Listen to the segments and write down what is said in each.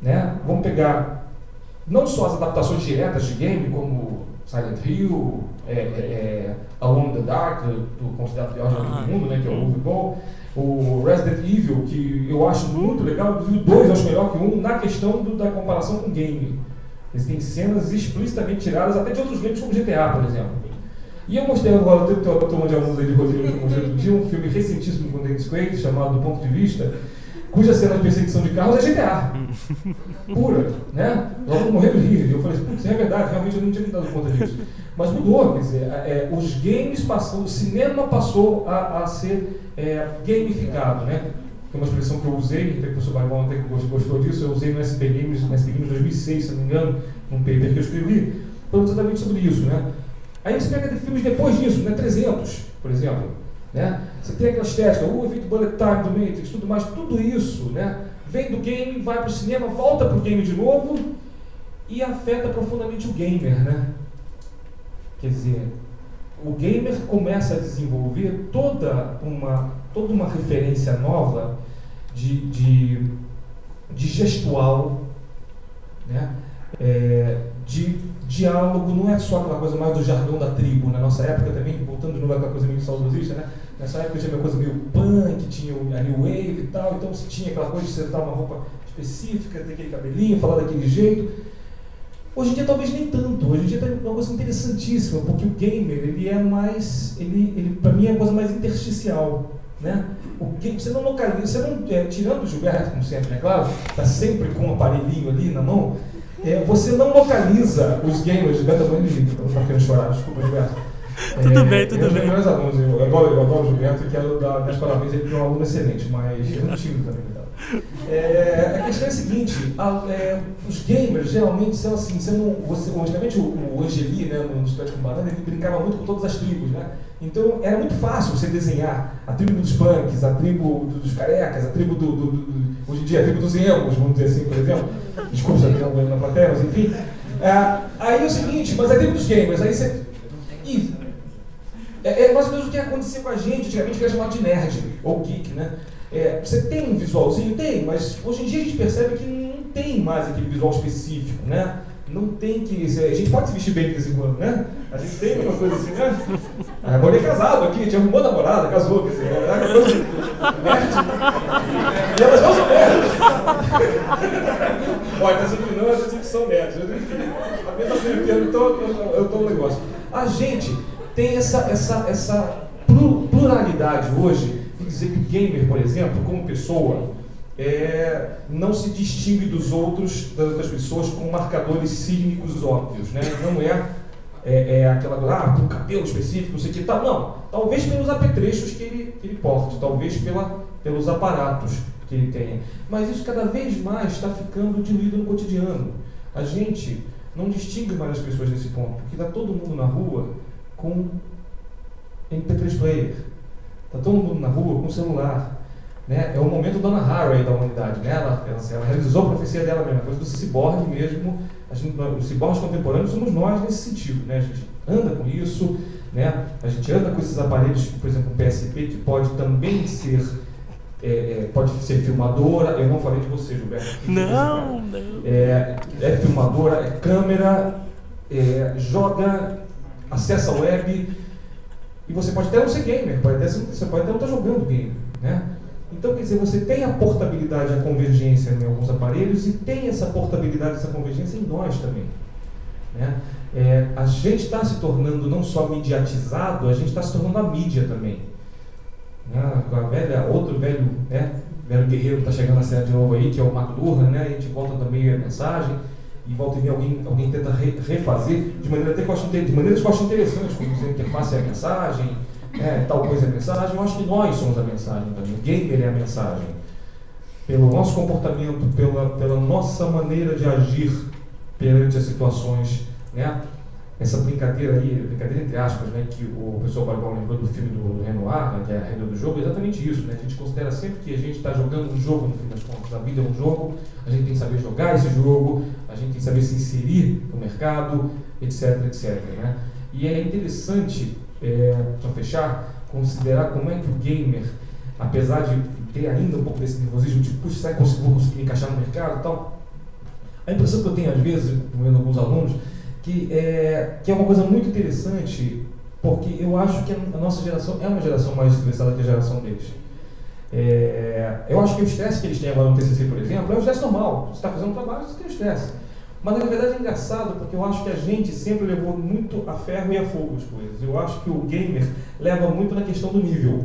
né? Vamos pegar não só as adaptações diretas de game, como Silent Hill, Alone in the Dark, do considerado pior jogo do mundo, né, que é o Overball, o Resident Evil, que eu acho muito legal, o 2 eu acho melhor que o 1 na questão da comparação com o game. Eles têm cenas explicitamente tiradas até de outros games como GTA, por exemplo. E eu mostrei agora, eu tenho uma turma de alunos aí de Rodrigo que eu mostrei outro dia, um filme recentíssimo com Dennis Quaid, chamado Do Ponto de Vista, cuja cena de perseguição de carros é GTA. Pura, né? Nós vamos morrer de rir. Eu falei, putz, é verdade, realmente eu não tinha me dado conta disso. Mas mudou, quer dizer, os games o cinema passou a ser gamificado, né? Tem uma expressão que eu usei, até que o professor Barbosa até que gostou disso, eu usei no SB Games 2006, se não me engano, num paper que eu escrevi, falando exatamente sobre isso, né? Aí você pega filmes depois disso, né? 300, por exemplo, né? Você tem aquela estética, o efeito bullet time do Matrix, tudo mais, tudo isso, né? Vem do game, vai para o cinema, volta para o game de novo e afeta profundamente o gamer, né? Quer dizer, o gamer começa a desenvolver toda uma referência nova de gestual, né? De diálogo, não é só aquela coisa mais do jargão da tribo. Na nossa época também, voltando de novo aquela coisa meio saudosista, né? Nessa época tinha uma coisa meio punk, tinha a New Wave e tal, então você tinha aquela coisa de você dar uma roupa específica, ter aquele cabelinho, falar daquele jeito. Hoje em dia talvez nem tanto, hoje em dia tem uma coisa interessantíssima, porque o gamer, ele é mais, ele para mim é a coisa mais intersticial, né? Você não localiza, tirando o Gilberto, como sempre, né, claro, está sempre com um aparelhinho ali na mão, você não localiza os gamers. Gilberto, eu não quero chorar, desculpa, Gilberto. Tudo bem, tudo bem. Meus alunos, eu adoro o Gilberto e quero dar meus parabéns ele para um aluno excelente, mas eu não tiro também. A questão é a seguinte, os gamers geralmente são assim, antigamente o Angeli, né, no Estudante com Banana, ele brincava muito com todas as tribos, né? Então era muito fácil você desenhar a tribo dos punks, a tribo dos carecas, a tribo hoje em dia a tribo dos emos, vamos dizer assim, por exemplo. Desculpa se eu tenho alguém na plateia, mas enfim. Aí é o seguinte, mas a tribo dos gamers, aí você... É mais ou menos o que aconteceu com a gente, antigamente que era chamado de nerd, ou geek, né? Você tem um visualzinho? Tem, mas hoje em dia a gente percebe que não tem mais aquele visual específico, né? Não tem que... A gente pode se vestir bem de vez em quando, né? A gente tem uma coisa assim, né? A Maria é casado aqui, tinha arrumou namorada, casou, quer dizer, é uma coisa nerd. E elas não são nerds. Olha, tá sendo não, elas que são nerds. Eu tô no negócio. A gente tem essa pluralidade hoje. Dizer que o gamer, por exemplo, como pessoa, não se distingue das outras pessoas com marcadores cínicos óbvios, né? Não aquela coisa, tem um cabelo específico, não sei o que tal. Não, talvez pelos apetrechos que ele porte, talvez pelos aparatos que ele tenha. Mas isso cada vez mais está ficando diluído no cotidiano. A gente não distingue mais as pessoas nesse ponto, porque está todo mundo na rua com MP3 player. Está todo mundo na rua com celular, né? É o momento Donna Haraway da humanidade, né? Ela realizou a profecia dela mesmo, a coisa do ciborgue mesmo. Os ciborgues contemporâneos somos nós nesse sentido, né? A gente anda com isso, né? A gente anda com esses aparelhos, por exemplo, o PSP, que pode também ser filmadora. Eu não falei de você, Gilberto. Não. É filmadora, é câmera, joga, acessa a web. E você pode até não ser gamer, você pode até não estar jogando game, né? Então, quer dizer, você tem a portabilidade, a convergência em alguns aparelhos e tem essa portabilidade, essa convergência em nós também, né? A gente está se tornando não só mediatizado, a gente está se tornando a mídia também, né? Outro velho guerreiro que está chegando na cena de novo aí, que é o McLuhan, né? A gente volta também a mensagem. E volta e meia alguém tenta refazer de maneira que eu acho interessante, como você interface é a mensagem, tal coisa é a mensagem. Eu acho que nós somos a mensagem também, o gamer é a mensagem. Pelo nosso comportamento, pela nossa maneira de agir perante as situações, né? Essa brincadeira entre aspas, né, que o professor Barbosa lembrou do filme do Renoir, né, que é a regra do jogo, é exatamente isso, né? A gente considera sempre que a gente está jogando um jogo, no fim das contas, a vida é um jogo, a gente tem que saber jogar esse jogo, a gente tem que saber se inserir no mercado, etc, né? E é interessante, para fechar, considerar como é que o gamer, apesar de ter ainda um pouco desse nervosismo, tipo, puxa, será que vou conseguir me encaixar no mercado e tal? A impressão que eu tenho, às vezes, vendo alguns alunos, que é uma coisa muito interessante, porque eu acho que a nossa geração é uma geração mais estressada que a geração deles. Eu acho que o estresse que eles têm agora no TCC, por exemplo, é um estresse normal. Você está fazendo um trabalho, você tem estresse. Mas, na verdade, é engraçado, porque eu acho que a gente sempre levou muito a ferro e a fogo as coisas. Eu acho que o gamer leva muito na questão do nível.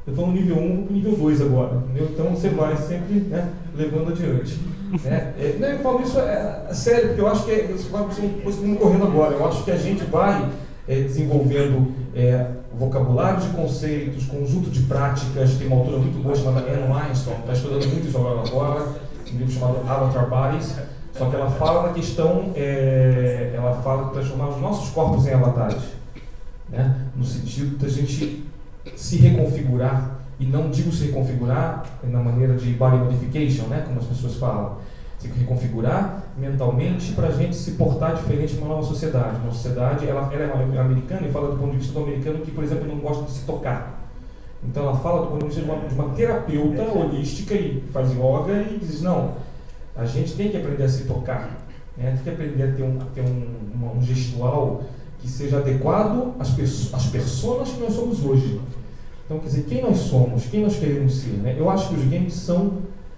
Eu estou no nível 1, vou para o nível 2 agora, entendeu? Então você vai sempre, né, levando adiante. Eu falo isso sério, porque eu acho que isso vai conseguindo correndo agora. Eu acho que a gente vai desenvolvendo vocabulário de conceitos, conjunto de práticas. Tem uma autora muito boa chamada Anne Weinstein, está estudando muito isso agora, um livro chamado Avatar Bodies. Só que ela fala da questão, ela fala de transformar os nossos corpos em avatares, né? No sentido da gente se reconfigurar, e não digo se reconfigurar na maneira de body modification, né? Como as pessoas falam, se reconfigurar mentalmente para a gente se portar diferente numa nova sociedade. Uma sociedade, ela é americana e fala do ponto de vista do americano que, por exemplo, não gosta de se tocar. Então ela fala do ponto de vista de uma terapeuta holística e faz yoga e diz, não, a gente tem que aprender a se tocar, né? Tem que aprender a ter um gestual que seja adequado às pessoas que nós somos hoje. Então, quer dizer, quem nós somos, quem nós queremos ser, né? Eu acho que os games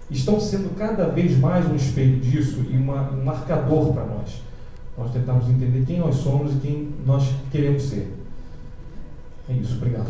estão sendo cada vez mais um espelho disso e um marcador para nós. Nós tentamos entender quem nós somos e quem nós queremos ser. É isso, obrigado.